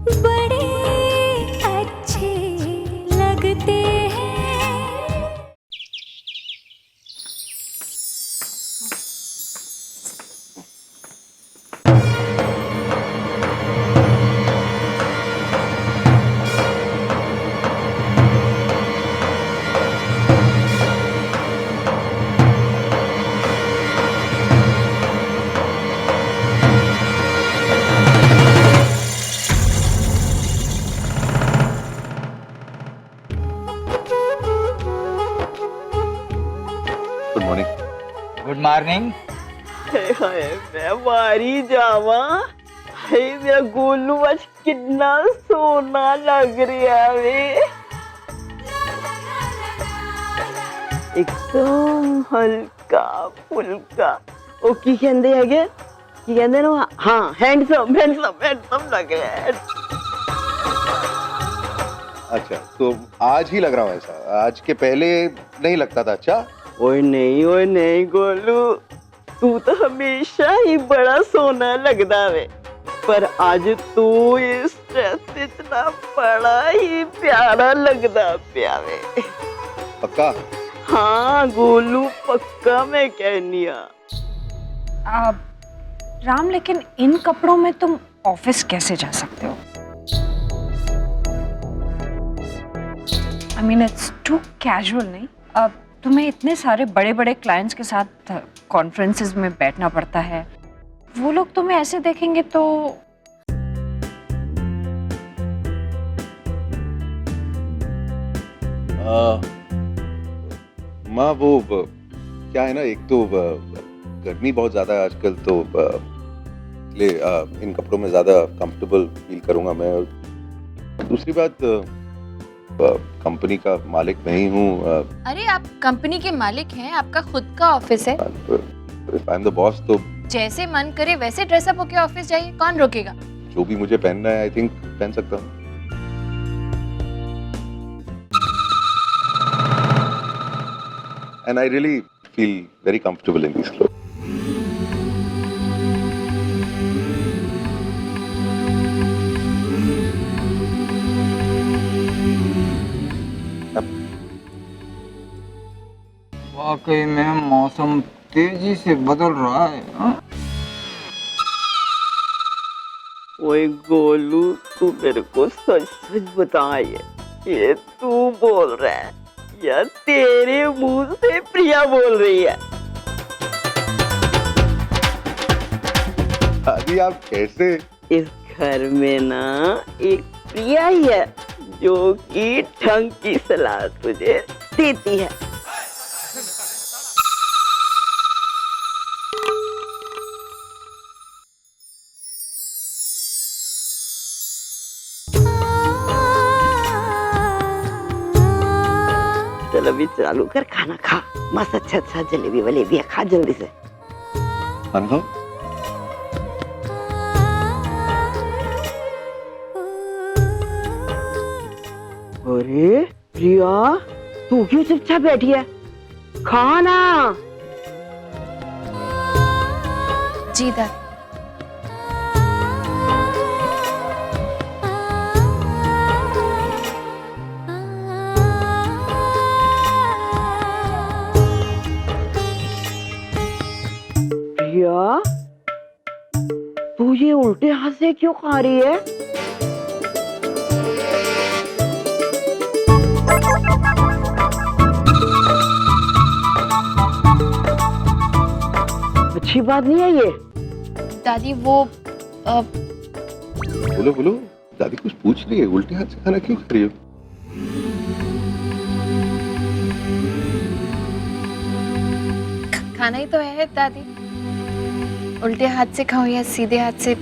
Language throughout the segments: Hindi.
बड़े अच्छे लगते हैं। Good morning. Good morning. Hi मैं मारी जावा। हाय मेरा गोलू आज कितना सोना लग रहा है। एकदम हल्का फुल्का। ओ की कहंदे हैगे की कहंदे ना, हाँ हैंडसम हैंडसम हैंडसम लग रहा है। अच्छा तो आज ही लग रहा हूँ ऐसा, आज के पहले नहीं लगता था। अच्छा ओए नहीं गोलू, तू तो हमेशा ही बड़ा सोना लगदा वे, पर आज तू इस ड्रेस इतना बड़ा ही प्यारा लगदा पिया वे। पक्का? हाँ गोलू पक्का मैं कहनी राम, लेकिन इन कपड़ों में तुम ऑफिस कैसे जा सकते हो? I mean, it's too casual, नहीं? अब तुम्हें इतने सारे बड़े बड़े क्लाइंट्स के साथ कॉन्फ्रेंसेस में बैठना पड़ता है, वो लोग तुम्हें ऐसे देखेंगे तो माँ वो क्या है ना, एक तो गर्मी बहुत ज्यादा है आजकल, तो इसलिए इन कपड़ों में ज्यादा कंफर्टेबल फील करूंगा मैं। और दूसरी बात, कंपनी का मालिक मैं ही हूँ। अरे आप कंपनी के मालिक हैं, आपका खुद का ऑफिस है। आई एम द बॉस, तो जैसे मन करे वैसे ड्रेसअप होके ऑफिस जाइए, कौन रोकेगा? जो भी मुझे पहनना है आई थिंक पहन सकता हूँ। And I really feel very comfortable in these clothes. वाकई में मौसम तेजी से बदल रहा है। ओए गोलू तू मेरे को सच सच बता, ये तू बोल रहा है या तेरे मुंह से प्रिया बोल रही है? दादी आप कैसे? इस घर में ना एक प्रिया ही है जो कि ढंग की सलाह तुझे देती है। चल अभी चालू कर, खाना खा, मस्त अच्छा अच्छा जलेबी वलेबी खा जल्दी से। खाना खाओ। अरे प्रिया तू क्यों चुपचाप बैठी है? खाना। जी दादी। प्रिया तू ये उल्टे हाथ से क्यों खा रही है? अच्छी बात नहीं है ये। दादी वो बोलो बोलो, दादी कुछ पूछ रही है, उल्टे हाथ से खाना क्यों खा रही हो? खाना ही तो है दादी, उल्टे हाथ से खाओ या सीधे हाथ से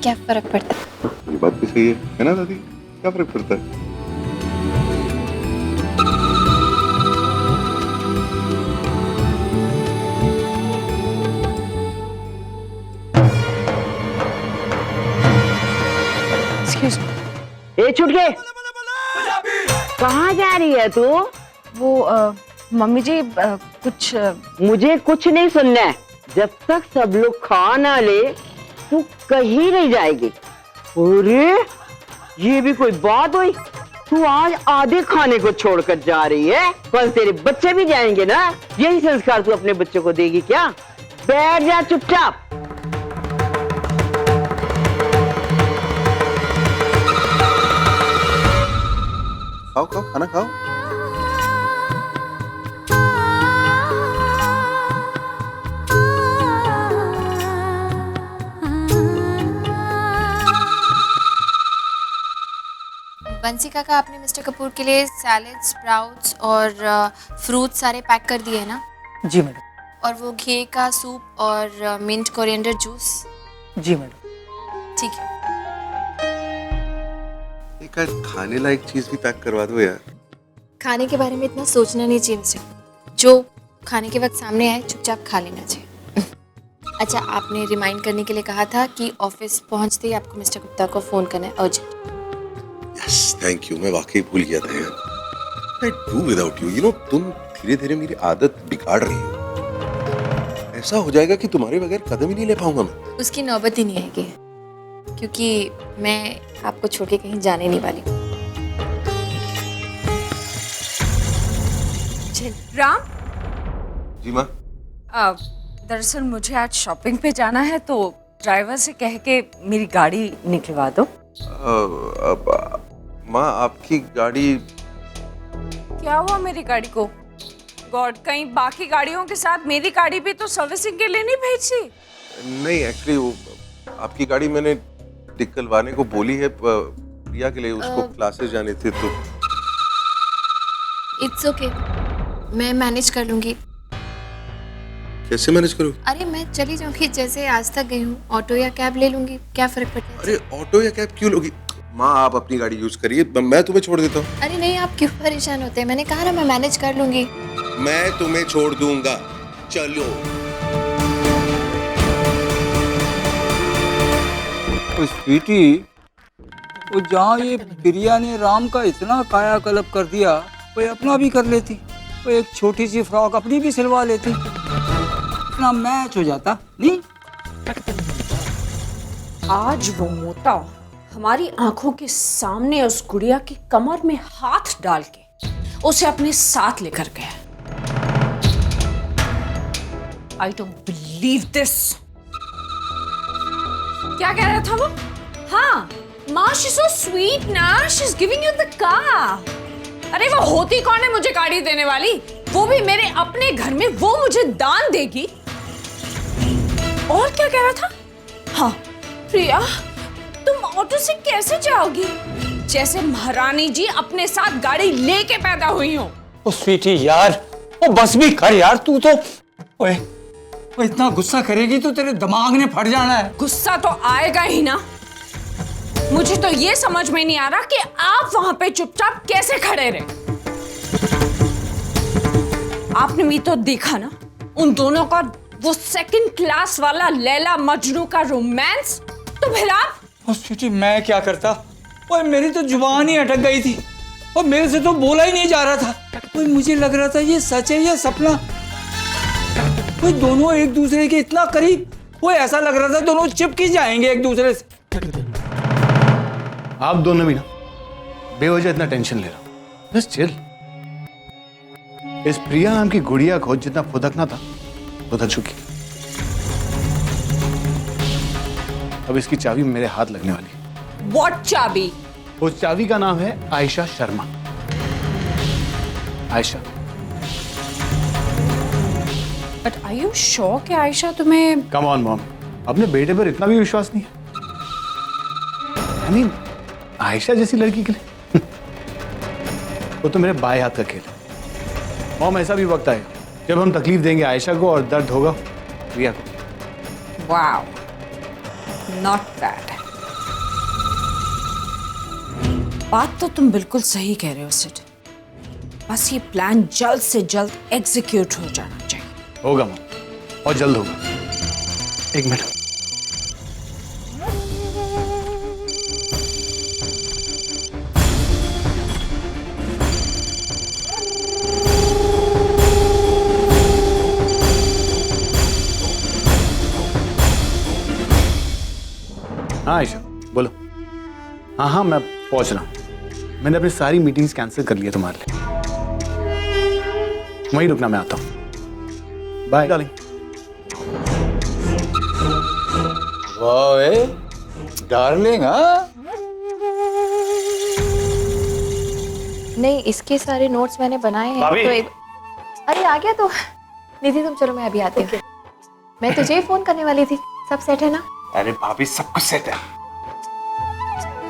क्या फर्क पड़ता है? ये बात भी सही है ना दादी, क्या फर्क पड़ता है? Excuse me. ए छुटके, कहाँ जा रही है तू? वो मम्मी जी कुछ मुझे कुछ नहीं सुनना है। जब तक सब लोग खा ना ले तू कहीं नहीं जाएगी। अरे ये भी कोई बात हुई? तू आज आधे खाने को छोड़कर जा रही है, कल तेरे बच्चे भी जाएंगे ना। यही संस्कार तू अपने बच्चों को देगी क्या? बैठ जा चुपचाप। खाओ खाओ, खाना खाओ। बंसी काका, आपने मिस्टर कपूर के लिए सैलेड, स्प्राउट्स और फ्रूट सारे पैक कर दिए हैं ना? जी मैडम। और वो घी का सूप और मिंट कोरिएंडर जूस? जी मैडम। ठीक है। एक आज खाने लायक चीज भी पैक करवा दो यार। खाने के बारे में इतना सोचना नहीं चाहिए मिस्टर, जो खाने के वक्त सामने आए चुपचाप खा लेना चाहिए। अच्छा, आपने रिमाइंड करने के लिए कहा था कि ऑफिस पहुंचते ही आपको मिस्टर गुप्ता को फोन करना है अर्जेंट। Yes, thank you. मैं वाकई भूल गया था यार। I do without you. You know, तुम धीरे धीरे मेरी आदत बिगाड़ रही हो। ऐसा हो जाएगा कि तुम्हारे बगैर कदम ही नहीं ले पाऊंगा मैं। उसकी नौबत ही नहीं आएगी, क्योंकि मैं आपको छोड़ के कहीं जाने नहीं वाली हूँ। राम, जी माँ। दरअसल मुझे आज शॉपिंग पे जाना है, तो ड्राइवर से कह के मेरी गाड़ी निकलवा दो। माँ, आपकी गाड़ी? क्या हुआ मेरी गाड़ी को? गॉड, कहीं बाकी गाड़ियों के साथ मेरी गाड़ी भी तो सर्विसिंग के लिए नहीं भेजी? नहीं, एक्चुअली वो आपकी गाड़ी मैंने निकलवाने को बोली है प्रिया के लिए। उसको क्लासेस जाने थे तो। इट्स ओके, मैं मैनेज कर लूंगी। कैसे मैनेज करूँ? अरे मैं चली जाऊंगी, जैसे आज तक गई हूँ। ऑटो या कैब ले लूंगी, क्या फर्क पड़ता है? अरे ऑटो या कैब क्यों लोगी? माँ, आप अपनी गाड़ी यूज करिए, मैं तुम्हें छोड़ देता हूँ। अरे नहीं, आप क्यों परेशान होते हैं? मैंने कहा ना मैं मैनेज कर लूंगी। मैं तुम्हें छोड़ दूंगा, चलो। ओ स्वीटी, वो जहाँ ये प्रिया ने राम का इतना कायाकल्प कर दिया, वो अपना भी कर लेती। वो एक छोटी सी फ्रॉक अपनी भी सिलवा लेती, इतना मैच हो जाता नहीं? आज वो मोटा हमारी आंखों के सामने उस गुड़िया की कमर में हाथ डाल के उसे अपने साथ लेकर गया। I don't believe this. क्या कह रहा था वो? हाँ, माँ, she's so sweet ना, she's giving you the car. अरे वो होती कौन है मुझे गाड़ी देने वाली? वो भी मेरे अपने घर में, वो मुझे दान देगी। और क्या कह रहा था? हाँ, प्रिया, तुम ऑटो से कैसे जाओगी? जैसे महारानी जी अपने साथ गाड़ी लेके पैदा हुई हो। ओ स्वीटी यार, ओ बस भी कर यार, तू तो ओए, वो इतना गुस्सा करेगी तो तेरे दिमाग ने फट जाना है। गुस्सा तो आएगा ही ना। मुझे तो ये समझ में नहीं आ रहा कि आप वहां पे चुपचाप कैसे खड़े रहे। आपने भी तो देखा ना उन दोनों का वो सेकंड क्लास वाला लैला मजनू का रोमांस। तो फिर आप? ओ स्वीटी, मैं क्या करता? ओए मेरी तो जुबान ही अटक गई थी और मेरे से तो बोला ही नहीं जा रहा था। ओए मुझे लग रहा था ये सच है या सपना। ओए दोनों एक दूसरे के इतना करीब, वो ऐसा लग रहा था दोनों चिपकी जाएंगे एक दूसरे से। आप दोनों भी ना बेवजह इतना टेंशन ले रहा हूं, बस चिल। इस प्रिया नाम की गुड़िया को जितना फुदकना था फुदक चुकी। अब इसकी चाबी मेरे हाथ लगने वाली है। What चाबी? उस चाबी का नाम है Ayesha Sharma. Ayesha. But are you sure कि आयशा तुम्हें? कम ऑन मॉम, अपने बेटे पर इतना भी विश्वास नहीं है? I mean, आयशा जैसी लड़की के लिए वो तो मेरे बाएं हाथ का खेल है। मॉम, ऐसा भी वक्त आएगा जब हम तकलीफ देंगे आयशा को और दर्द होगा प्रिया को। Wow, not bad. बात तो तुम बिल्कुल सही कह रहे हो सिड। बस ये प्लान जल्द से जल्द एग्जीक्यूट हो जाना चाहिए। होगा मॉम, और जल्द होगा। एक मिनट। हाँ आयशा, बोलो। हाँ हाँ, मैं पहुंच रहा हूँ। मैंने अपनी सारी मीटिंग्स कैंसिल कर ली है तुम्हारे लिए। वहीं रुकना, मैं आता हूँ। Bye darling. वाह डार्लिंग। हाँ नहीं, इसके सारे नोट्स मैंने बनाए हैं तो एक... अरे आ गया तो निधि तुम चलो, मैं अभी आती हूँ। मैं तुझे ही फोन करने वाली थी। सब सेट है ना? अरे भाभी सब कुछ सेट है।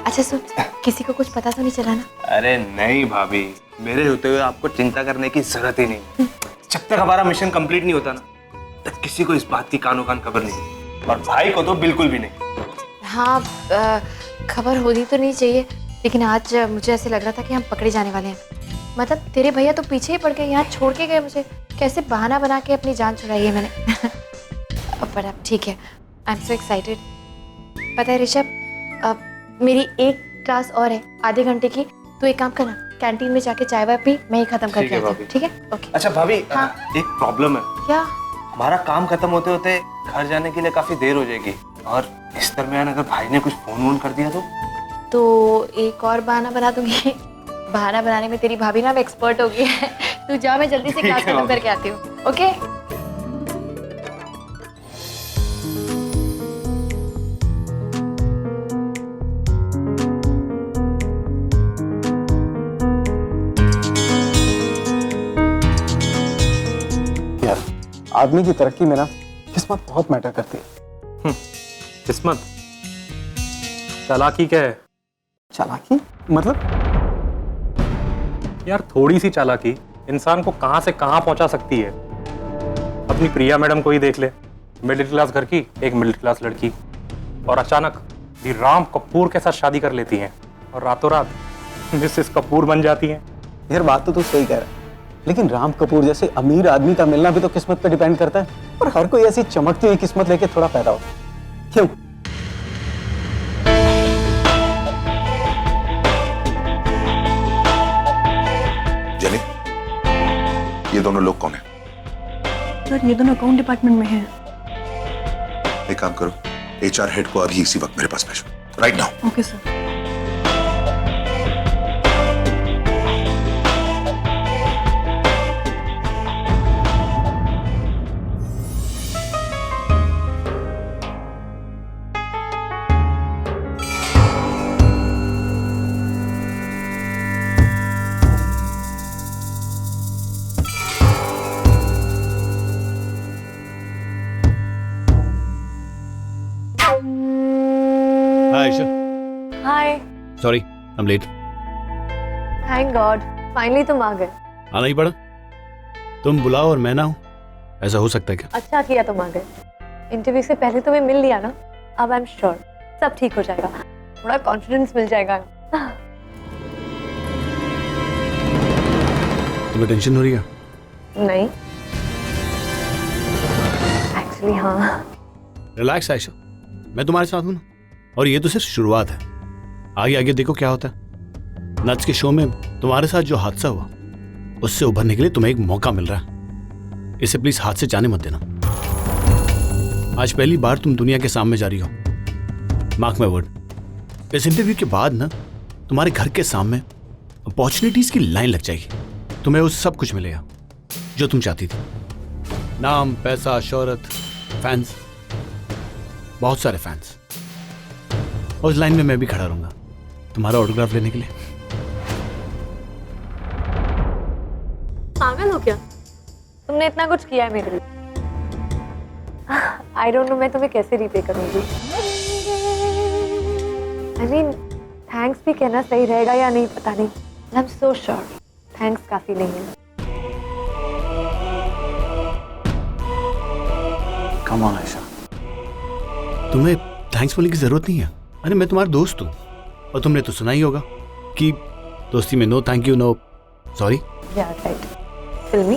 अच्छा सुन, किसी को कुछ पता तो नहीं चला ना? अरे नहीं भाभी, मेरे होते हुए आपको चिंता करने की जरूरत ही नहीं। जब तक हमारा मिशन कंप्लीट नहीं होता ना, तब किसी को इस बात की कानो कान खबर नहीं, और भाई को तो बिल्कुल भी नहीं। हाँ, खबर होनी तो नहीं चाहिए, लेकिन आज मुझे ऐसे लग रहा था कि हम पकड़े जाने वाले हैं। मतलब तेरे भैया तो पीछे ही पड़ गए, यहाँ छोड़ के गए मुझे। कैसे बहाना बना के अपनी जान छुड़ाई है मैंने। पर अब ठीक है, आई एम सो एक्साइटेड। पता है ऋषभ, अब मेरी एक क्लास और है आधे घंटे की। तू एक काम करना, कैंटीन में जाके चाय वाय पी, मैं ही खत्म करके आती हूँ। ठीक है? ओके। अच्छा भाभी, हाँ? एक प्रॉब्लम है। क्या? हमारा काम खत्म होते होते घर जाने के लिए काफी देर हो जाएगी, और इस दरमियान अगर भाई ने कुछ फोन वोन कर दिया तो एक और बहाना बना दूंगी। बहाना बनाने में तेरी भाभी ना एक्सपर्ट हो गई है। तू जा, मैं जल्दी से क्लास खत्म करके आती हूँ। ओके? यार, आदमी की तरक्की में ना किस्मत बहुत मैटर करती है। किस्मत? चालाकी क्या है? चालाकी मतलब? यार थोड़ी सी चालाकी इंसान को कहां से कहां पहुंचा सकती है। अपनी प्रिया मैडम को ही देख ले, मिडिल क्लास घर की एक मिडिल क्लास लड़की, और अचानक भी राम कपूर के साथ शादी कर लेती हैं, और रातों रात मिसेस कपूर बन जाती हैं। यार बात तो तू सही कह रहा है, लेकिन राम कपूर जैसे अमीर आदमी का मिलना भी तो किस्मत पे डिपेंड करता है, और हर कोई ऐसी चमकती हुई किस्मत लेके थोड़ा पैदा होता है। क्यों? जनी, ये दोनों लोग कौन है? सर ये दोनों अकाउंट डिपार्टमेंट में हैं। एक काम करो, HR हेड को अभी इसी वक्त मेरे पास भेजो, right now. Okay sir. Hi Ayesha. Hi. Sorry, I am late. Thank God, finally तुम आ गए। आना ही पड़ा। तुम बुलाओ और मैं ना हूं, ऐसा हो सकता है क्या? अच्छा किया तुम आ गए। इंटरव्यू से पहले तुम्हें मिल लिया ना, अब आई एम श्योर सब ठीक हो जाएगा, थोड़ा कॉन्फिडेंस मिल जाएगा। तुम्हें टेंशन हो रही है? नहीं, एक्चुअली हाँ। रिलैक्स आयशा, मैं तुम्हारे साथ हूं ना, और ये तो सिर्फ शुरुआत है। आगे आगे देखो क्या होता है। नच के शो में तुम्हारे साथ जो हादसा हुआ, उससे उभरने के लिए तुम्हें एक मौका मिल रहा है। इसे प्लीज हाथ से जाने मत देना। आज पहली बार तुम दुनिया के सामने जा रही हो, मार्क माय वर्ड। इस इंटरव्यू के बाद ना तुम्हारे घर के सामने अपॉर्चुनिटीज की लाइन लग जाएगी। तुम्हें वो सब कुछ मिलेगा जो तुम चाहती थी। नाम, पैसा, शोहरत, फैंस, बहुत सारे फैंस। और उस लाइन में मैं भी खड़ा रहूंगा तुम्हारा ऑटोग्राफ लेने के लिए। पागल हो क्या? तुमने इतना कुछ किया है मेरे लिए। आई डोंट नो मैं तुम्हें कैसे रीपे करूंगी। आई मीन थैंक्स भी कहना सही रहेगा या नहीं पता नहीं। आई एम सो श्योर थैंक्स काफी नहीं है। कम ऑन आयशा, तुम्हें थैंक्स बोलने की जरूरत नहीं है। अरे मैं तुम्हारा दोस्त हूँ, और तुमने तो सुना ही होगा कि दोस्ती में no thank you, no sorry. या राइट, फिल्मी।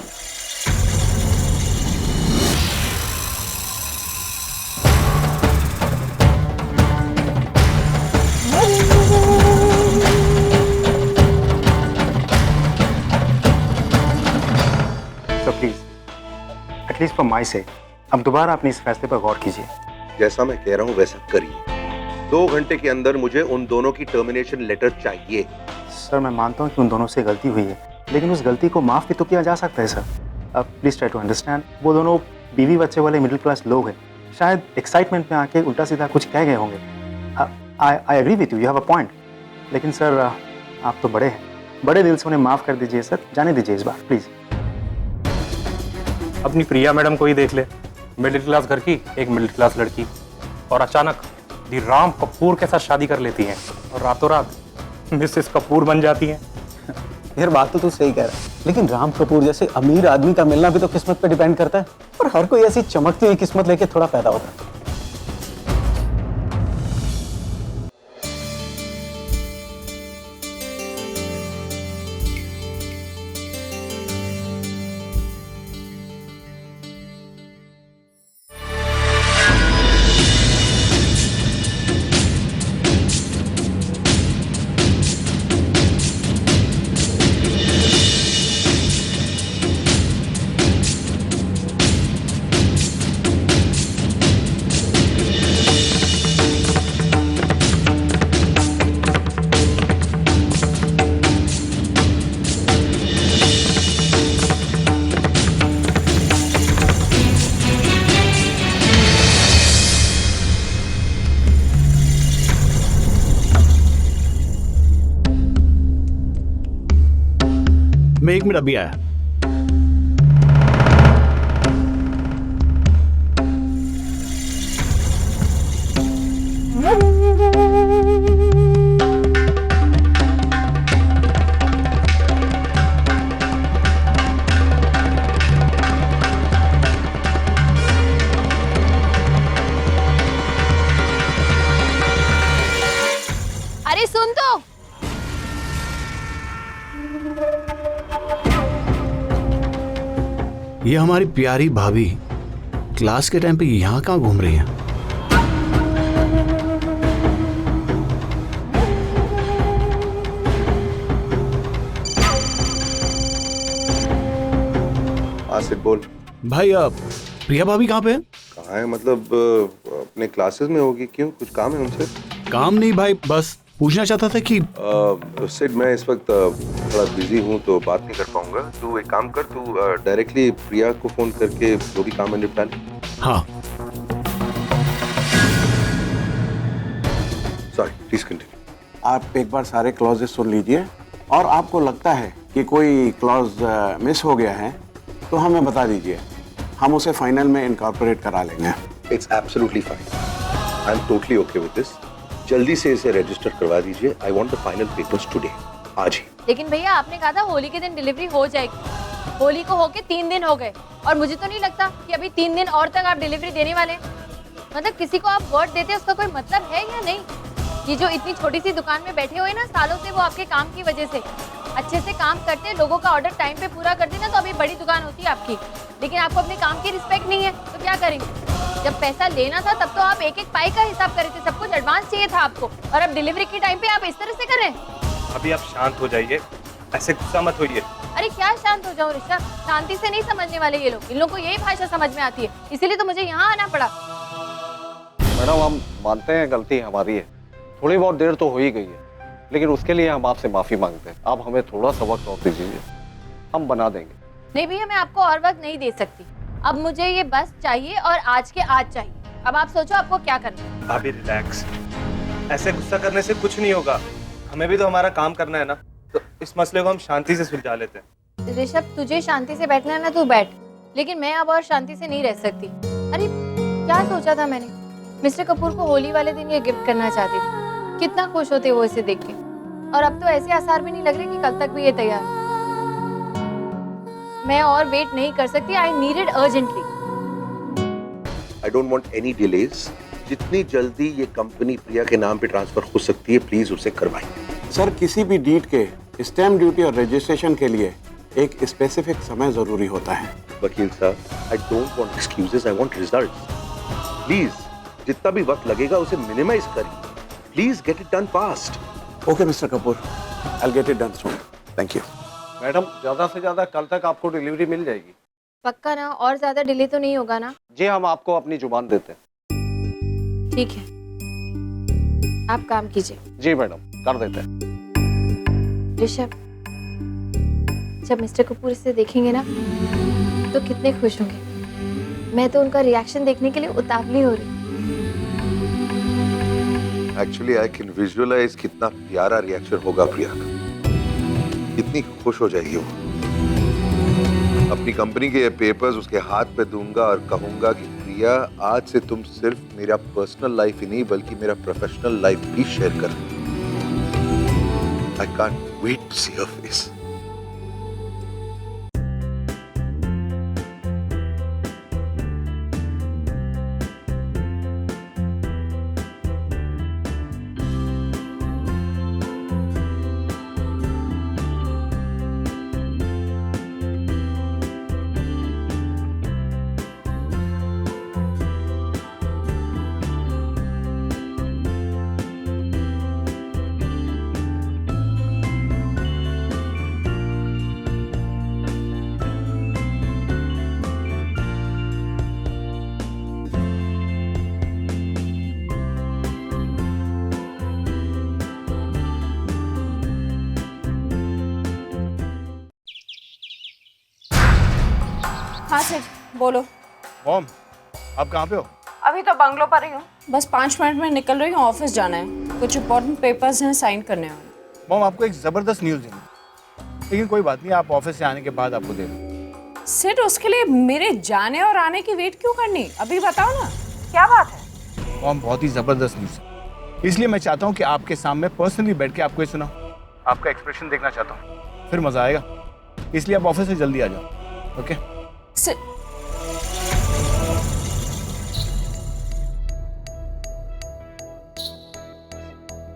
तो please, at least for my sake, अब दोबारा अपने इस फैसले पर गौर कीजिए। जैसा मैं कह रहा हूँ वैसा करिए। 2 घंटे के अंदर मुझे उन दोनों की टर्मिनेशन लेटर चाहिए। सर मैं मानता हूँ कि उन दोनों से गलती हुई है, लेकिन उस गलती को माफ़ भी तो किया जा सकता है सर। अब प्लीज़ ट्राई टू अंडरस्टैंड, वो दोनों बीवी बच्चे वाले मिडिल क्लास लोग हैं, शायद एक्साइटमेंट में आके उल्टा सीधा कुछ कह गए होंगे। I agree with you have a point, लेकिन सर आप तो बड़े हैं, बड़े दिल से उन्हें माफ़ कर दीजिए सर, जाने दीजिए इस बार प्लीज़। अपनी प्रिया मैडम को ही देख ले, मिडिल क्लास घर की एक मिडिल क्लास लड़की, और अचानक दी राम कपूर के साथ शादी कर लेती हैं और रातों रात मिसेस कपूर बन जाती हैं। यार बात तो तू सही कह रहा है, लेकिन राम कपूर जैसे अमीर आदमी का मिलना भी तो किस्मत पे डिपेंड करता है, और हर कोई ऐसी चमकती हुई किस्मत लेके थोड़ा पैदा होता है। मैं 1 मिनट अभी आया। अरे सुन तो, ये हमारी प्यारी भाभी क्लास के टाइम पे यहाँ कहाँ घूम रही हैं? आसिफ बोल। भाई प्रिया भाभी कहाँ पे है? कहाँ है मतलब अपने क्लासेस में होगी। क्यों, कुछ काम है उनसे? काम नहीं भाई, बस पूछना चाहता था कि सिड मैं इस वक्त थोड़ा बिजी हूँ तो बात नहीं कर पाऊंगा। तू एक काम कर, तू डायरेक्टली प्रिया को फोन करके जो भी काम है निपटा ले। हाँ सॉरी, प्लीज कंटिन्यू। आप एक बार सारे क्लॉजेस सुन लीजिए, और आपको लगता है कि कोई क्लॉज मिस हो गया है तो हमें बता दीजिए, हम उसे फाइनल में इनकॉर्पोरेट करा लेंगे। It's absolutely fine, I am totally okay with this. जल्दी से इसे रजिस्टर करवा दीजिए। I want the final papers today, आज ही। लेकिन भैया आपने कहा था होली के दिन डिलीवरी हो जाएगी। होली को होके 3 दिन हो गए और मुझे तो नहीं लगता कि अभी 3 दिन और तक आप डिलीवरी देने वाले हैं। मतलब किसी को आप वर्ड देते हैं उसका कोई मतलब है या नहीं? ये जो इतनी छोटी सी दुकान में बैठे हुए ना सालों से, वो आपके काम की वजह से अच्छे से काम करते, लोगों का ऑर्डर टाइम पे पूरा करते ना, तो अभी बड़ी दुकान होती है आपकी। लेकिन आपको अपने काम की रिस्पेक्ट नहीं है तो क्या करेंगे? जब पैसा लेना था तब तो आप एक एक पाई का हिसाब करे थे, सब कुछ एडवांस चाहिए था आपको, और अब डिलीवरी के टाइम पे आप इस तरह से कर रहे हैं। अभी आप शांत हो जाइए, ऐसे गुस्सा मत होइए। अरे क्या शांत हो जाऊं ऋषभ? शांति से नहीं समझने वाले ये लोग, इन लोगों को यही भाषा समझ में आती है, इसीलिए तो मुझे यहाँ आना पड़ा। मैडम हम मानते हैं गलती हमारी है, थोड़ी बहुत देर तो हो ही गई है, लेकिन उसके लिए हम आपसे माफी मांगते हैं। आप हमें थोड़ा सा वक्त और दीजिए, हम बना देंगे। नहीं भैया, मैं आपको और वक्त नहीं दे सकती। अब मुझे ये बस चाहिए और आज के आज चाहिए। अब आप सोचो आपको क्या करना है। भाभी रिलैक्स, ऐसे गुस्सा करने से कुछ नहीं होगा। हमें भी तो हमारा काम करना है ना, तो इस मसले को हम शांति से सुलझा लेते हैं। ऋषभ तुझे शांति से बैठना है ना, तू बैठ, लेकिन मैं अब और शांति से नहीं रह सकती। अरे क्या सोचा था मैंने, मिस्टर कपूर को होली वाले दिन ये गिफ्ट करना चाहती थी। कितना खुश होते वो इसे देख के, और अब तो ऐसे आसार भी नहीं लग रहे कि कल तक भी ये तैयार है। मैं और वेट नहीं कर सकती, I needed urgently. I don't want any delays. जितनी जल्दी ये कंपनी प्रिया के नाम पे ट्रांसफर हो सकती है, प्लीज उसे करवाइए। सर किसी भी डीड के स्टैम्प ड्यूटी और रजिस्ट्रेशन के लिए एक स्पेसिफिक समय जरूरी होता है। वकील साहब, I don't want excuses, I want results. Please जितना भी वक्त लगेगा उसे मिनिमाइज करिए। Please get it done fast. Okay mister Kapoor, I will get it done soon. Thank you. Madam ज्यादा से ज्यादा कल तक आपको डिलीवरी मिल जाएगी। पक्का ना? और ज्यादा डिले तो नहीं होगा ना? जी हम आपको अपनी जुबान देते हैं। ठीक है। आप काम कीजिए। जी मैडम, कर देते हैं। ऋषभ, जब मिस्टर कपूर इसे देखेंगे ना तो कितने खुश होंगे। मैं तो उनका रिएक्शन देखने के लिए उतावली हो रही। एक्चुअली आई कैन विजुअलाइज कितना प्यारा रिएक्शन होगा प्रिया का, कितनी खुश हो जाएगी वो। अपनी कंपनी के ये पेपर्स उसके हाथ पे दूंगा और कहूंगा कि प्रिया, आज से तुम सिर्फ मेरा पर्सनल लाइफ ही नहीं बल्कि मेरा प्रोफेशनल लाइफ भी शेयर कर। I can't wait to see her face. हाँ सर, बोलो। मॉम, आप कहाँ पे हो? अभी तो बंगलो पर ही हूँ, बस 5 मिनट में निकल रही हूँ, ऑफिस जाना है, कुछ इम्पोर्टेंट पेपर्स हैं साइन करने हैं। मॉम, आपको एक जबरदस्त न्यूज़ देनी, लेकिन कोई बात नहीं, आप ऑफिस से आने के बाद आपको दे दूँ। सिर्फ उसके लिए मेरे जाने और आने की वेट क्यों करनी? अभी बताओ ना, क्या बात है? मॉम, बहुत ही जबरदस्त न्यूज़ है, इसलिए मैं चाहता हूँ कि आपके सामने पर्सनली बैठ के आपको ये सुनाऊं, आपका एक्सप्रेशन देखना चाहता हूँ, फिर मजा आएगा। इसलिए आप ऑफिस से जल्दी आ जाओ। ओके?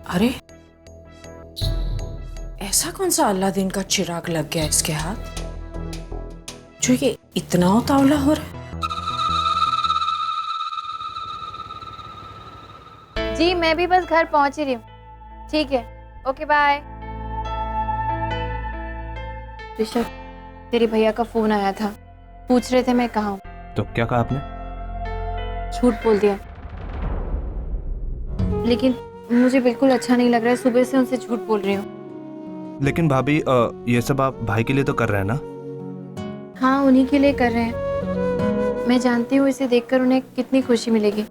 अरे ऐसा कौन सा अल्लादीन का चिराग लग गया इसके हाथ जो ये इतना उतावला हो रहा है? जी मैं भी बस घर पहुंच ही रही हूँ। ठीक है, ओके बाय। ऋषभ, तेरे भैया का फोन आया था, पूछ रहे थे मैं कहाँ हूँ। तो क्या कहा आपने? झूठ बोल दिया, लेकिन मुझे बिल्कुल अच्छा नहीं लग रहा है, सुबह से उनसे झूठ बोल रही हूँ। लेकिन भाभी, ये सब आप भाई के लिए तो कर रहे हैं ना? हाँ, उन्हीं के लिए कर रहे हैं। मैं जानती हूँ इसे देखकर उन्हें कितनी खुशी मिलेगी,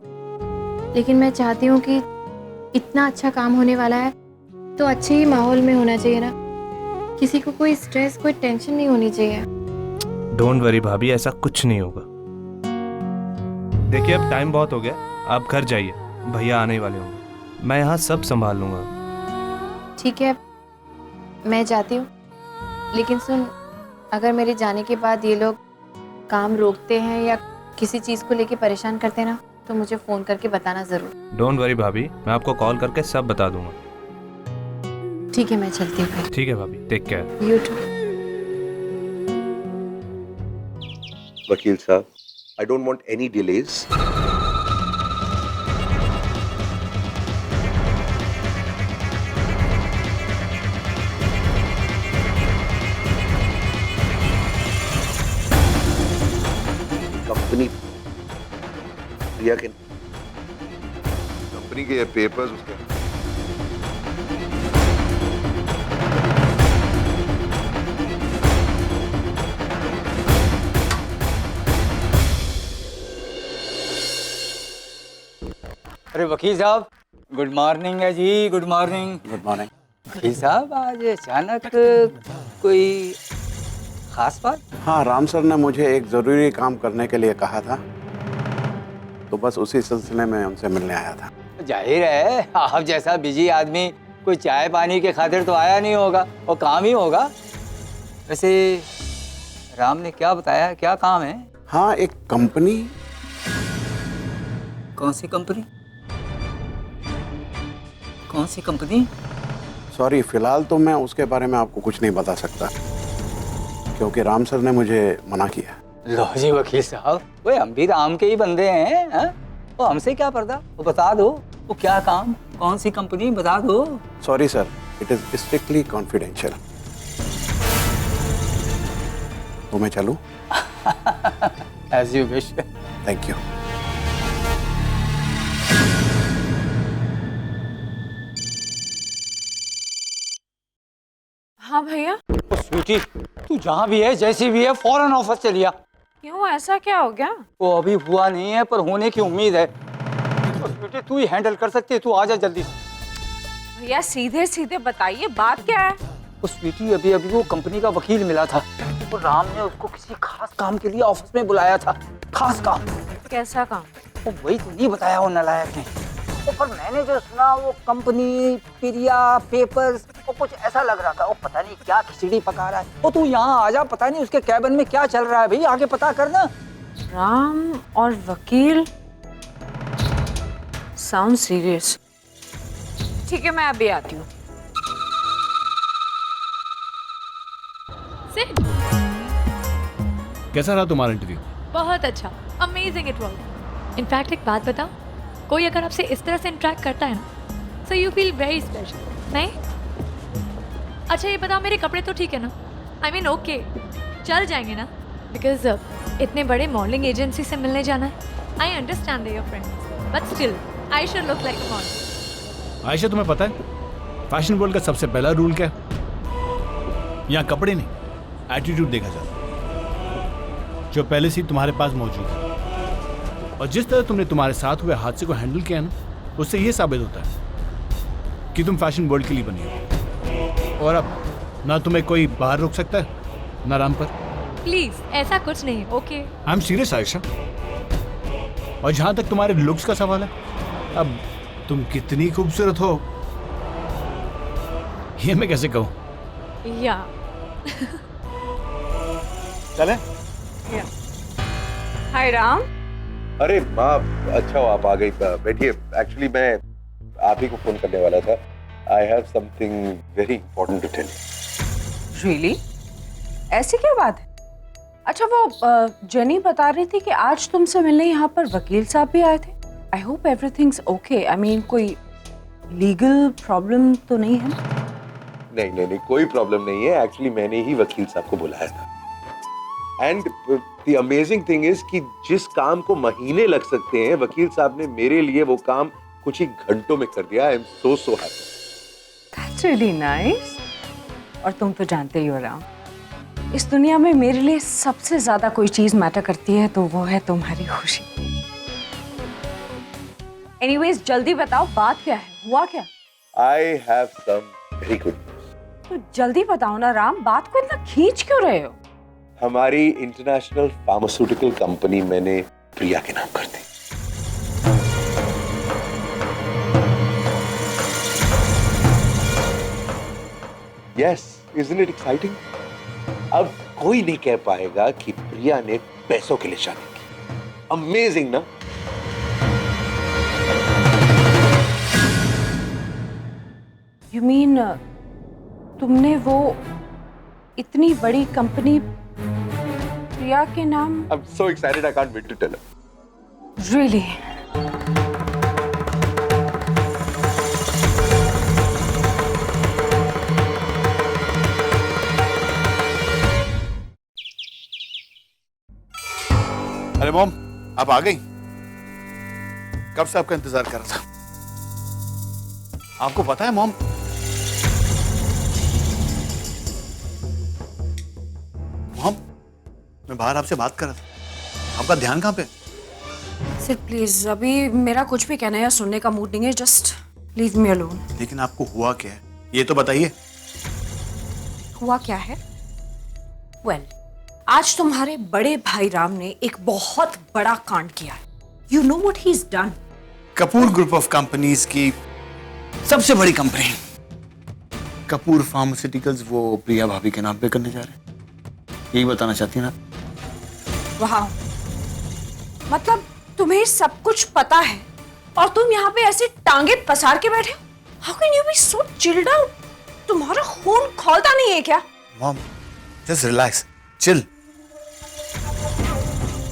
लेकिन मैं चाहती हूँ कि इतना अच्छा काम होने वाला है तो अच्छे ही माहौल में होना चाहिए ना, किसी को कोई स्ट्रेस, कोई टेंशन नहीं होनी चाहिए। डोंट वरी भाभी, ऐसा कुछ नहीं होगा। देखिए अब टाइम बहुत हो गया, आप घर जाइए, भैया आने वाले होंगे, मैं यहाँ सब संभाल लूँगा। ठीक है, मैं जाती हूँ, लेकिन सुन, अगर मेरे जाने के बाद ये लोग काम रोकते हैं या किसी चीज़ को लेके परेशान करते हैं ना, तो मुझे फ़ोन करके बताना ज़रूर। डोंट वरी भाभी, मैं आपको कॉल करके सब बता दूंगा। ठीक है, मैं चलती हूँ। ठीक है भाभी, टेक केयर। You to. वकील साहब, I don't want any delays. Company Priya के कंपनी के ये पेपर्स उसके अरे वकील साहब, गुड मॉर्निंग है जी, गुड मॉर्निंग। Good morning. वकील साहब, आज अचानक कोई खास बात? हाँ, राम सर ने मुझे एक ज़रूरी काम करने के लिए कहा था, तो बस उसी सिलसिले में उनसे मिलने आया था। जाहिर है, आप जैसा बिजी आदमी कोई चाय पानी के खातिर तो आया नहीं होगा, और काम ही होगा। वैसे राम ने क्या बताया, क्या काम है? हाँ, एक कंपनी। कौन सी कंपनी? कौन सी कंपनी? सॉरी, फिलहाल तो मैं उसके बारे में आपको कुछ नहीं बता सकता, क्योंकि राम सर ने मुझे मना किया। लो जी वकील साहब, वो हम भी राम के ही बंदे हैं, हाँ? वो हमसे क्या पर्दा, वो बता दो, वो क्या काम, कौन सी कंपनी, बता दो। Sorry sir, it is strictly confidential. तो मैं चलूं? As you wish. Thank you. हाँ भैया। ओ स्वीटी, तू जहाँ भी है, जैसी भी है, फौरन ऑफिस चलिए। क्यों, ऐसा क्या हो गया? वो अभी हुआ नहीं है, पर होने की उम्मीद है। तो स्वीटी तू ही हैंडल कर सकती है, तू आ जा जल्दी। भैया सीधे सीधे बताइए, बात क्या है? वो स्वीटी अभी अभी वो कंपनी का वकील मिला था, तो राम ने उसको किसी खास काम के लिए ऑफिस में बुलाया था। खास काम। कैसा काम? वो वही तो नहीं बताया वो नालायक ने। वो पर मैंने जो सुना, वो कंपनी, प्रिया, पेपर्स, वो कुछ ऐसा लग रहा था। वो पता नहीं क्या खिचड़ी पका रहा है। वो तू यहाँ आ जा, पता नहीं उसके कैबिन में क्या चल रहा है भाई, आगे पता करना। राम और वकील, साउंड सीरियस। ठीक है, मैं अभी आती हूँ। कैसा रहा तुम्हारा इंटरव्यू? बहुत अच्छा, अमेजिंग इट वाज। इनफैक्ट एक बात बताओ, कोई अगर आपसे इस तरह से इंटरेक्ट करता है ना, so you feel very special, नहीं? अच्छा ये बताओ, मेरे कपड़े तो ठीक है ना? आई मीन ओके, चल जाएंगे ना? बिकॉज इतने बड़े मॉडलिंग एजेंसी से मिलने जाना है। I understand your friends, but still I should look like a model. Ayesha, तुम्हें पता है फैशन वर्ल्ड का सबसे पहला रूल क्या है? यहाँ कपड़े नहीं, एटीट्यूड देखा जाता है, जो पहले से ही तुम्हारे पास मौजूद है। और जिस तरह तुमने तुम्हारे साथ हुए हादसे को हैंडल किया ना, उससे यह साबित होता है कि तुम फैशन वर्ल्ड के लिए बनी हो। और अब ना तुम्हें कोई बाहर रोक सकता है, ना राम पर। प्लीज ऐसा कुछ नहीं, okay? I am serious Ayesha. और जहां तक तुम्हारे लुक्स का सवाल है, अब तुम कितनी खूबसूरत हो ये मैं कैसे कहूँ? या चले? हाय राम। अरे माँ, अच्छा हो आप आ गई। बैठिए। एक्चुअली मैं आप ही को फोन करने वाला था। I have something very important to tell you. Really? ऐसी क्या बात है? अच्छा वो जेनी बता रही थी कि आज तुमसे मिलने यहाँ पर वकील साहब भी आए थे। I hope everything's okay. I mean कोई लीगल प्रॉब्लम तो नहीं है? नहीं नहीं नहीं, कोई प्रॉब्लम नहीं है। एक्चुअली मैंने ही वकील साहब को बुलाया था। And the amazing thing is कि जिस काम को महीने लग सकते हैं, वकील साहब ने मेरे लिए वो काम कुछ ही घंटों में कर दिया। आई am so happy. That's really nice. और तुम तो जानते ही हो राम, इस दुनिया में मेरे लिए सबसे ज्यादा कोई चीज मैटर करती है तो वो है तुम्हारी खुशी। एनीवेज जल्दी बताओ, बात क्या है, हुआ क्या? I have some very good. तो जल्दी बताओ ना राम, बात को इतना खींच क्यों रहे हो? हमारी इंटरनेशनल फार्मास्यूटिकल कंपनी मैंने प्रिया के नाम कर दी। Yes, isn't it exciting? अब कोई नहीं कह पाएगा कि प्रिया ने पैसों के लिए शादी की। अमेजिंग ना? यू मीन तुमने वो इतनी बड़ी कंपनी प्रिया के नाम? I am so excited, I can't wait to tell her. Really? अरे मॉम, आप आ गई? कब से आपका इंतजार कर रहा था। आपको पता है मॉम, मैं बाहर आपसे बात कर रहा था, आपका ध्यान कहाँ पे? सर प्लीज, अभी मेरा कुछ भी कहना या सुनने का मूड नहीं है, जस्ट लीव मी अलोन। लेकिन आपको हुआ क्या है, ये तो बताइए। हुआ क्या है? वेल, आज तुम्हारे बड़े भाई राम ने एक बहुत बड़ा कांड किया है। You know what he is done? Kapoor group of companies की सबसे बड़ी कंपनी कपूर फार्मास्यूटिकल्स वो प्रिया भाभी के नाम पे करने जा रहे हैं, यही बताना चाहती है ना? वाह, मतलब तुम्हें सब कुछ पता है और तुम यहाँ पे ऐसे टांगे पसार के बैठे हो? How can you be so chilled out? तुम्हारा खून खौलता नहीं है क्या? Mom, just relax, chill.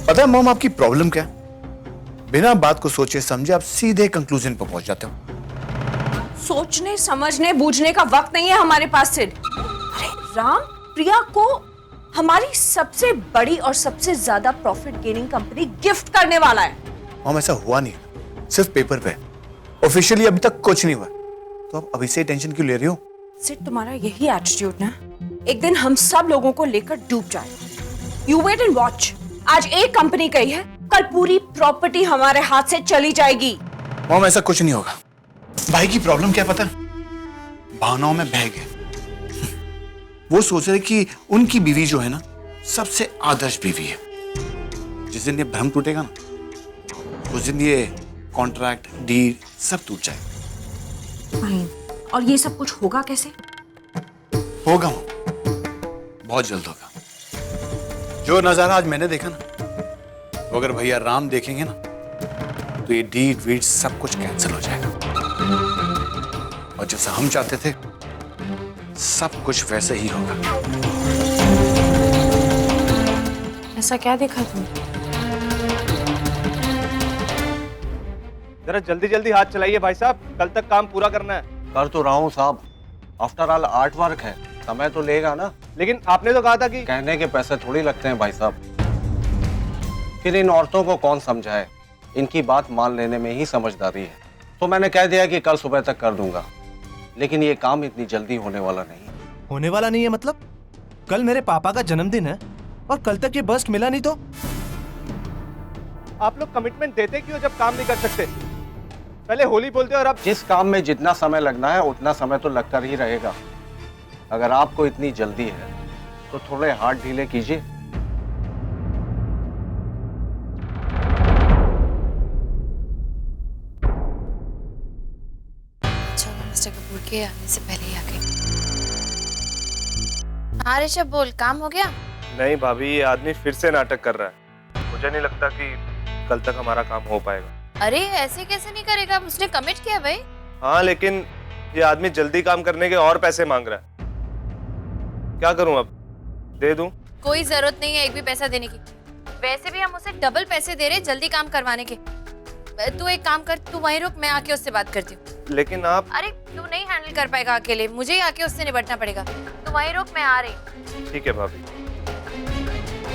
पता है मॉम आपकी प्रॉब्लम क्या है? बिना बात को सोचे समझे आप सीधे कंक्लूजन पर पहुंच जाते हो। सोचने समझने बूझने का वक्त नहीं है हमारे पास सिड। अरे राम प्रिया को हमारी सबसे बड़ी और सबसे ज्यादा प्रॉफिट गेनिंग कंपनी गिफ्ट करने वाला है। मॉम ऐसा हुआ नहीं, सिर्फ पेपर पे, ऑफिशियली अभी तक कुछ नहीं हुआ। तो आप अभी से टेंशन क्यों ले रही हो? सिड तुम्हारा यही एटीट्यूड ना एक दिन हम सब लोगों को लेकर डूब जाएगा। You wait and watch. आज एक कंपनी गई है, कल पूरी प्रॉपर्टी हमारे हाथ से चली जाएगी। मॉम ऐसा कुछ नहीं होगा। भाई की प्रॉब्लम क्या पता, भावनाओं में बह गए। वो सोच रहे कि उनकी बीवी जो है ना सबसे आदर्श बीवी है। जिस दिन ये भ्रम टूटेगा ना उस दिन ये कॉन्ट्रैक्ट डील सब टूट जाएगा। और ये सब कुछ होगा कैसे? होगा, बहुत जल्द होगा। जो नजारा आज मैंने देखा ना, तो अगर भैया राम देखेंगे ना तो ये डीड वीड सब कुछ कैंसिल हो जाएगा। और जैसा हम चाहते थे सब कुछ वैसे ही होगा। ऐसा क्या देखा तुमने? जरा जल्दी जल्दी हाथ चलाइए भाई साहब, कल तक काम पूरा करना है। कर तो रहा हूँ साहब, आफ्टर ऑल आर्ट वर्क है, समय तो लेगा ना। लेकिन आपने तो कहा था कि कहने के पैसे थोड़ी लगते हैं भाई साहब। फिर इन औरतों को कौन समझाए, इनकी बात मान लेने में ही समझदारी है। तो मैंने कह दिया कि कल सुबह तक कर दूंगा, लेकिन ये काम इतनी जल्दी होने वाला नहीं। होने वाला नहीं है मतलब? कल मेरे पापा का जन्मदिन है और कल तक ये बस्ट मिला नहीं तो? आप लोग कमिटमेंट देते क्यों जब काम नहीं कर सकते? पहले होली बोलते और अब जिस काम में जितना समय लगना है उतना समय तो लगकर ही रहेगा। अगर आपको इतनी जल्दी है तो थोड़े हाथ ढीले कीजिए। अच्छा वो मिस्टर कपूर के आने से पहले ही आ गए। हाँ ऋषभ बोल, काम हो गया? नहीं भाभी, ये आदमी फिर से नाटक कर रहा है। मुझे नहीं लगता कि कल तक हमारा काम हो पाएगा। अरे ऐसे कैसे नहीं करेगा, उसने कमिट किया भाई। हाँ लेकिन ये आदमी जल्दी काम करने के और पैसे मांग रहा है। क्या करूं अब? दे दूं? कोई जरूरत नहीं है एक भी पैसा देने की। वैसे भी हम उसे डबल पैसे दे रहे जल्दी काम करवाने के। तू एक काम कर, तू वहीं रुक, मैं आके उससे बात करती हूँ। लेकिन आप... अरे तू नहीं हैंडल कर पाएगा अकेले, मुझे ही आके उससे निपटना पड़ेगा। तू वहीं रुक, मैं आ रही। ठीक है भाभी।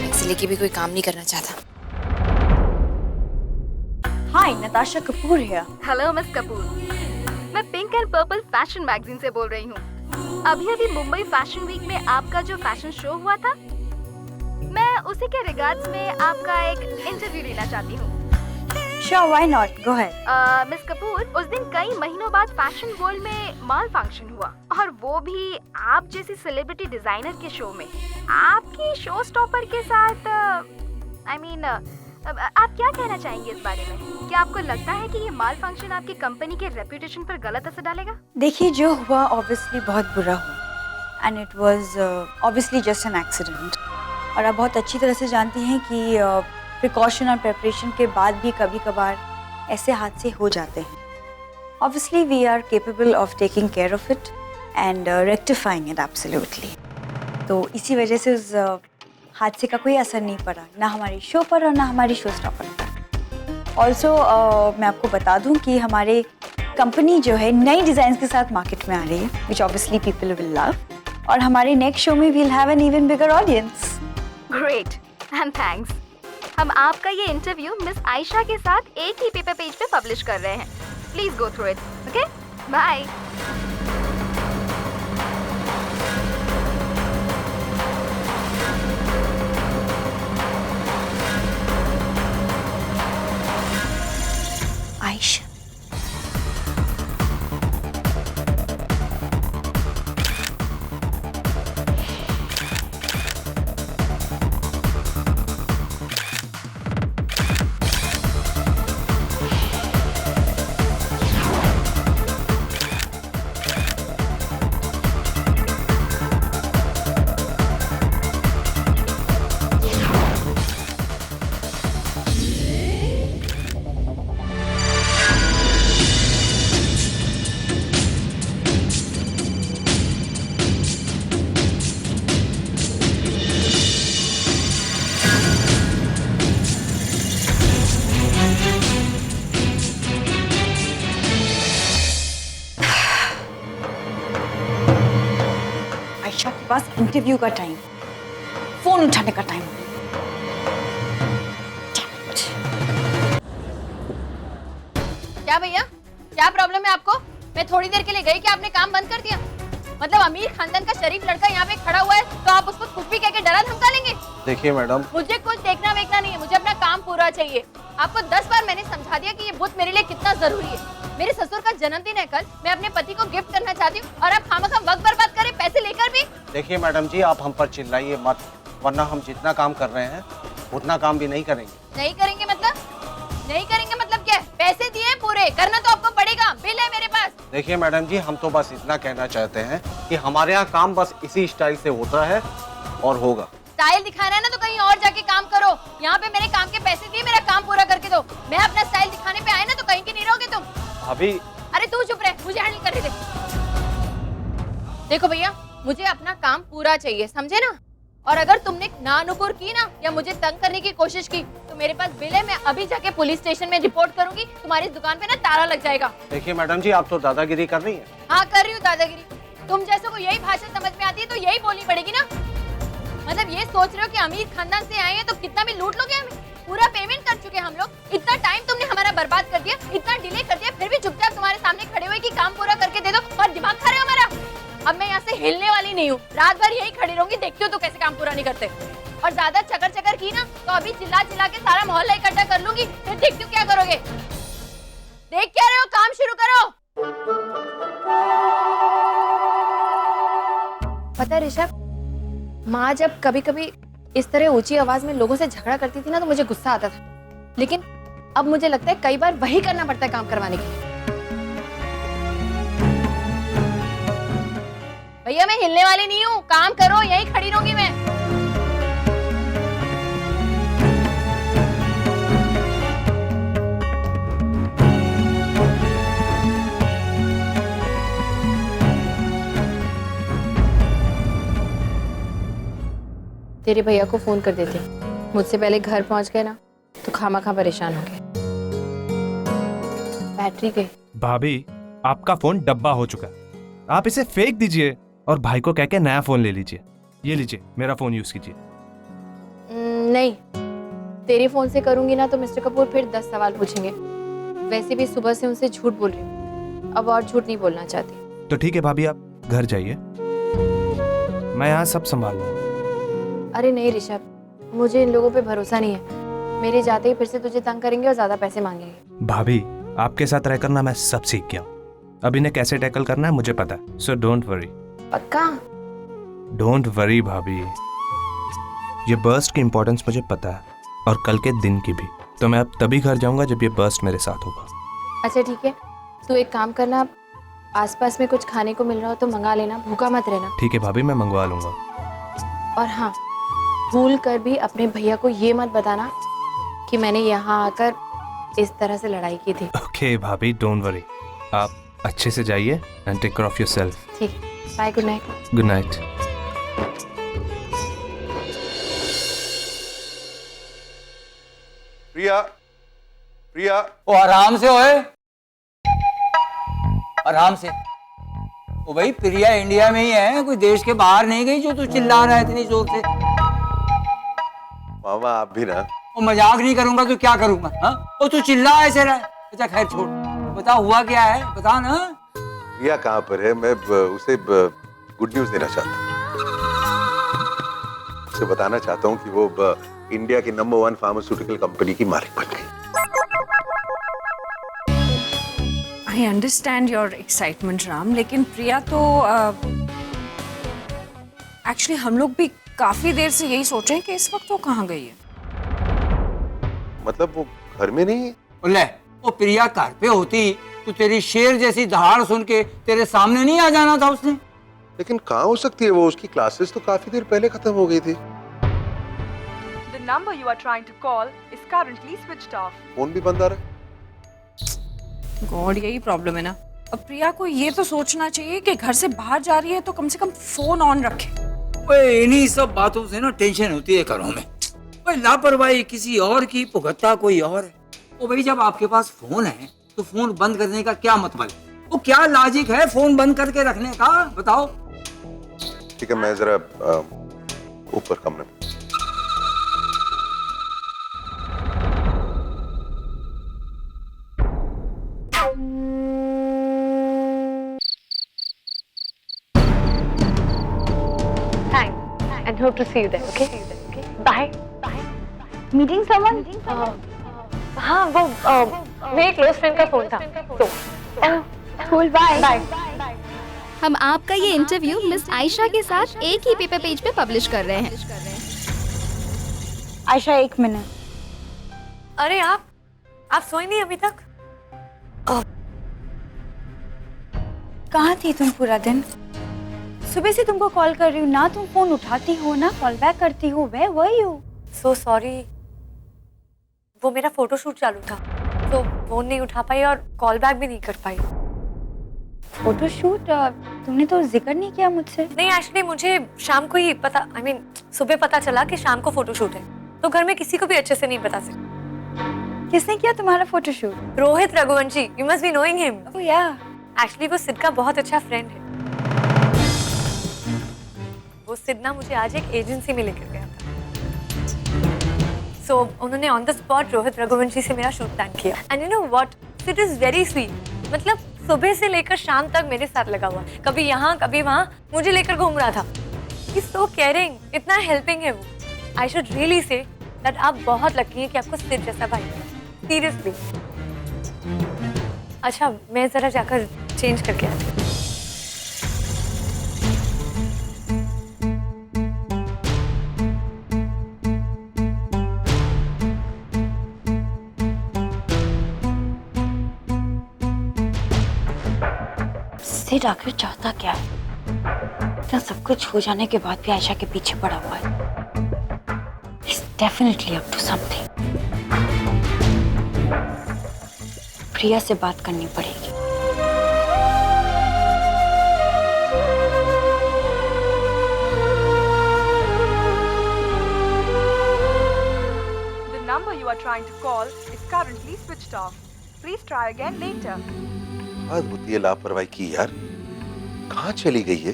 इसलिए कि भी कोई काम नहीं करना चाहता। हाय, नताशा कपूर है। हेलो मिस कपूर, मैं pink and purple fashion magazine से बोल रही हूँ। अभी मुंबई फैशन वीक में आपका जो फैशन शो हुआ था, मैं उसी के रिगार्ड्स में आपका एक इंटरव्यू लेना चाहती हूँ। Sure, why not? Go ahead. Miss Kapoor, उस दिन कई महीनों बाद फैशन वर्ल्ड में माल फंक्शन हुआ, और वो भी आप जैसी सेलिब्रिटी डिजाइनर के शो में। आपकी शो स्टॉपर के साथ आप क्या कहना चाहेंगे इस बारे में? क्या आपको लगता है कि ये माल फंक्शन आपकी कंपनी के रेपुटेशन पर गलत असर डालेगा? देखिए, जो हुआ ऑब्वियसली बहुत बुरा हुआ, and it was obviously just an accident. और आप बहुत अच्छी तरह से जानती हैं कि प्रिकॉशन और प्रिपरेशन के बाद भी कभी कभार ऐसे हादसे हो जाते हैं। Obviously we are capable of taking care of it and rectifying it absolutely. तो इसी वजह से उस हादसे का कोई असर नहीं पड़ा, ना हमारी शो पर और ना हमारी शो स्टॉपर पर। ऑल्सो मैं आपको बता दूं कि हमारे कंपनी जो है नई डिज़ाइंस के साथ मार्केट में आ रही है, which obviously people will love, और हमारे नेक्स्ट शो में we'll have an even bigger audience. Great and thanks. हम आपका ये इंटरव्यू मिस आयशा के साथ एक ही पेपर पेज पे पब्लिश कर रहे हैं। Please go through it. Okay, bye. Ayesha, पास इंटरव्यू का टाइम, फोन उठाने का टाइम। क्या भैया, क्या प्रॉब्लम है आपको? मैं थोड़ी देर के लिए गई कि आपने काम बंद कर दिया? मतलब अमीर खानदान का शरीफ लड़का यहाँ पे खड़ा हुआ है तो आप उसको कुछ भी कह के डरा धमका लेंगे? देखिए मैडम, मुझे कुछ देखना वेखना नहीं है, मुझे अपना काम पूरा चाहिए। आपको 10 बार मैंने समझा दिया कि ये बुत मेरे लिए कितना जरूरी है। मेरे ससुर का जन्मदिन है कल, मैं अपने पति को गिफ्ट करना चाहती हूँ और आप खामखा वक्त बर्बाद करें पैसे लेकर भी। देखिए मैडम जी, आप हम पर चिल्लाइए मत, वरना हम जितना काम कर रहे हैं उतना काम भी नहीं करेंगे। नहीं करेंगे मतलब? नहीं करेंगे मतलब क्या? पैसे दिए पूरे, करना तो आपको पड़ेगा, बिल है मेरे पास। देखिए मैडम जी, हम तो बस इतना कहना चाहते हैं कि हमारे यहाँ काम बस इसी स्टाइल से होता है और होगा। स्टाइल दिखाना है ना तो कहीं और जाके काम करो। यहाँ पे मेरे काम के पैसे दिए, मेरा काम पूरा करके दो। मैं अपना स्टाइल दिखाने पे आए ना तो कहीं की नहीं रहोगे तुम। अभी अरे तू चुप रह, मुझे हैंडल करने दे। देखो भैया, मुझे अपना काम पूरा चाहिए, समझे ना? और अगर तुमने नानुकुर की ना या मुझे तंग करने की कोशिश की तो मेरे पास बिल है, मैं अभी जाके पुलिस स्टेशन में रिपोर्ट करूंगी। तुम्हारी दुकान पे ना ताला लग जाएगा। देखिए मैडम जी, आप तो दादागिरी कर रही हैं। हाँ कर रही हूँ दादागिरी। तुम जैसों को यही भाषा समझ में आती है तो यही बोलनी पड़ेगी ना। मतलब ये सोच रहे हो कि अमीर खानदान से आए हैं तो कितना भी लूट लोगे हमें? पूरा पेमेंट कर चुके हम लोग। इतना टाइम तुमने हमारा बर्बाद कर दिया, इतना डिले कर दिया, फिर भी चुपचाप तुम्हारे सामने खड़े हुए कि काम पूरा करके दे दो और दिमाग खा रहे हो हमारा। अब मैं यहाँ से हिलने वाली नहीं हूँ, रात भर यही खड़ी रहूंगी, देखती हूँ तो कैसे काम पूरा नहीं करते। और ज्यादा चकर चकर की ना तो अभी चिल्ला चिल्ला के सारा मोहल्ला इकट्ठा कर लूंगी, फिर देखती हूँ क्या करोगे। देख क्या रहे हो, काम शुरू करो। पता है ऋषभ, माँ जब कभी कभी इस तरह ऊंची आवाज में लोगों से झगड़ा करती थी ना तो मुझे गुस्सा आता था, लेकिन अब मुझे लगता है कई बार वही करना पड़ता है काम करवाने के लिए। भैया मैं हिलने वाली नहीं हूँ, काम करो, यही खड़ी रहूंगी मैं। तेरे भैया को फोन कर देते, मुझसे पहले घर पहुंच गए ना तो खामखा परेशान हो गए। बैटरी गई। भाभी, आपका फोन डब्बा हो चुका है, आप इसे फेंक दीजिए और भाई को कह के नया फोन ले लीजिए। ये लीजिए, मेरा फोन यूज कीजिए। नहीं, तेरे फोन से करूंगी ना तो मिस्टर कपूर फिर 10 सवाल पूछेंगे। वैसे भी सुबह से उनसे झूठ बोल रही हूँ, अब और झूठ नहीं बोलना चाहती। तो ठीक है भाभी, आप घर जाइए, मैं यहाँ सब संभाल लूंगा। अरे नहीं ऋषभ, मुझे इन लोगों पे भरोसा नहीं है। मेरे जाते ही फिर से तुझे तंग करेंगे और ज्यादा पैसे मांगेंगे। भाभी, आपके साथ रहकर ना मैं सब सीख गया हूँ। अब इन्हें कैसे टैकल करना है मुझे पता है, सो डोंट वरी। पक्का? डोंट वरी भाभी, ये बर्स्ट की इम्पोर्टेंस मुझे पता है और कल के दिन की भी। तो मैं अब तभी घर जाऊंगा जब ये बर्स्ट मेरे साथ होगा। अच्छा ठीक है, तू एक काम करना, आसपास में कुछ खाने को मिल रहा हो तो मंगा लेना, भूखा मत रहना। ठीक है भाभी, मैं मंगवा लूंगा। और हाँ, भूल कर भी अपने भैया को ये मत बताना कि मैंने यहाँ आकर इस तरह से लड़ाई की थी। ओके भाभी, डोंट वरी, आप अच्छे से जाइए and take care of yourself. ठीक, bye, good night. Good night. Priya, Priya. ओ आराम से ओए, आराम से। ओ भाई, प्रिया इंडिया में ही है, कोई देश के बाहर नहीं गई जो तू चिल्ला रहा है इतनी जोर से। मामा आप भी ना। ओ मजाक नहीं करूंगा तो क्या करूंगा? हाँ, ओ तू चिल्ला ऐसे रहा। अच्छा खैर छोड़, बता हुआ क्या है, बता ना। प्रिया कहाँ पर है? मैं उसे गुड न्यूज देना चाहता हूँ। उसे बताना चाहता हूँ कि वो इंडिया की नंबर 1 फार्मास्यूटिकल कंपनी की मालिक बन गई। I understand your excitement Ram, लेकिन प्रिया तो एक्चुअली हम लोग भी काफी देर से यही सोच रहे हैं कि इस वक्त वो कहाँ गई है। मतलब वो घर में नहीं है? ले, वो प्रिया घर पे होती तो तेरी शेर जैसी दहाड़ सुन के तेरे सामने नहीं आ जाना था उसने। लेकिन कहाँ हो सकती है वो? उसकी क्लासेस तो काफी देर पहले खत्म हो गई थी। The number you are trying to call is currently switched off. Phone भी बंद आ रहा है। गॉड, यही प्रॉब्लम है ना। अब प्रिया को ये तो सोचना चाहिए कि घर से बाहर जा रही है तो कम से कम फोन ऑन रखे। ओए, इन्हीं सब बातों से ना टेंशन होती है घरों में। ओए, लापरवाही किसी और की, भुगतता कोई और है। ओ भाई, जब आपके पास फोन है तो फोन बंद करने का क्या मतलब है? वो क्या लॉजिक है फोन बंद करके रखने का, बताओ। ठीक है, मैं जरा ऊपर कमरे में। and hope to see you there. Okay? Bye. Meeting someone? हाँ वो मेरे क्लोज फ्रेंड का फोन था तो कूल, बाय। हम आपका ये इंटरव्यू मिस आयशा के साथ एक ही पेपर पेज पे पब्लिश कर रहे हैं। आयशा, 1 मिनट। अरे आप सोई नहीं अभी तक? कहाँ थी तुम पूरा दिन? सुबह से तुमको कॉल कर रही हूँ ना, तुम फोन उठाती हो ना कॉल बैक करती हो। Where were you? So sorry, वो मेरा फोटोशूट चालू था तो फोन नहीं उठा पाई और कॉल बैक भी नहीं कर पाई। फोटोशूट? तुमने तो जिक्र नहीं किया मुझसे। नहीं, एक्चुअली मुझे शाम को ही पता, सुबह पता चला कि शाम को फोटोशूट है, तो घर में किसी को भी अच्छे से नहीं बता सकती। किसने किया तुम्हारा photoshoot? Rohit Raghuvanshi, you must be knowing him. Oh yeah, actually वो सिड का बहुत अच्छा फ्रेंड है। वो सिड ना मुझे आज एक एजेंसी में लेकर गया था। So, उन्होंने on the spot Rohit Raghuvanshi से मेरा शूट प्लान किया। And you know what, Sid is very sweet. मतलब सुबह से लेकर शाम तक मेरे साथ लगा हुआ, कभी यहाँ कभी वहाँ मुझे लेकर घूम रहा था। ही इज सो केयरिंग, इतना हेल्पिंग है वो। I should really say that आप बहुत लकी हैं कि आपको सिड जैसा भाई है, सीरियसली। अच्छा, मैं जरा जाकर चेंज करके आती हूँ। सिड आखिर चाहता क्या है? इतना सब कुछ हो जाने के बाद भी आयशा के पीछे पड़ा हुआ है। He's definitely up to something. प्रिया से बात करनी पड़ेगी। The number you are trying to call is currently switched off. Please try again later. आज होती है लापरवाही की यार, कहाँ चली गई है?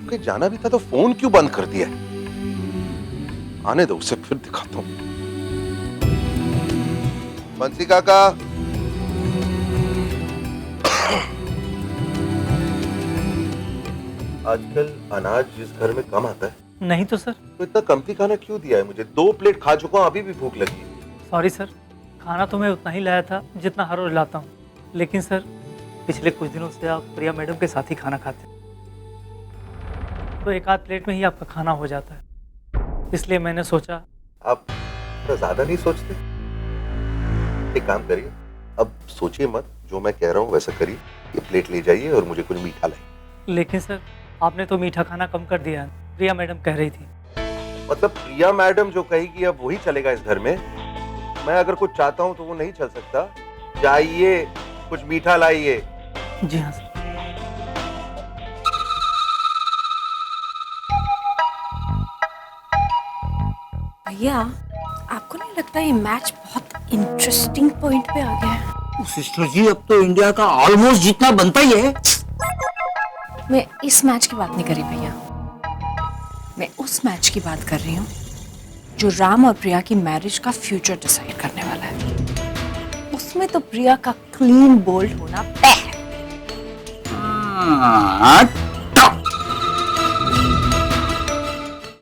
कहीं जाना भी था तो फोन क्यों बंद कर दिया? आने दो, उसे फिर दिखाता हूँ। बंसी काका, आजकल अनाज जिस घर में कम आता है। नहीं तो सर। तो इतना कमती खाना क्यों दिया है मुझे? 2 प्लेट खा चुका हूँ, अभी भी भूख लगी है। सॉरी सर, खाना तो मैं उतना ही लाया था जितना हर रोज लाता हूँ, लेकिन सर पिछले कुछ दिनों से आप प्रिया मैडम के साथ ही खाना खाते हैं, तो 1-8 प्लेट में ही आपका खाना हो जाता है, इसलिए मैंने सोचा। आप तो ज्यादा नहीं सोचते? एक काम करिए, अब सोचिए मत, जो मैं कह रहा हूँ वैसा करिए। ये प्लेट ले जाइए और मुझे कुछ मीठा लाइए। लेकिन सर आपने तो मीठा खाना कम कर दिया है, प्रिया मैडम कह रही थी। मतलब प्रिया मैडम जो कहेगी अब वही चलेगा इस घर में? मैं अगर कुछ चाहता हूँ तो वो नहीं चल सकता? जाइए, कुछ मीठा लाइए। जी हाँ सर। भैया, आपको नहीं लगता ये मैच बहुत इंटरेस्टिंग पॉइंट पे आ गया है? सिस्टर जी, अब तो इंडिया का ऑलमोस्ट जितना बनता ही है। मैं इस मैच की बात नहीं कर रही भैया, मैं उस मैच की बात कर रही हूँ जो राम और प्रिया की मैरिज का फ्यूचर डिसाइड करने वाला है। उसमें तो प्रिया का क्लीन बोल्ड होना तय है।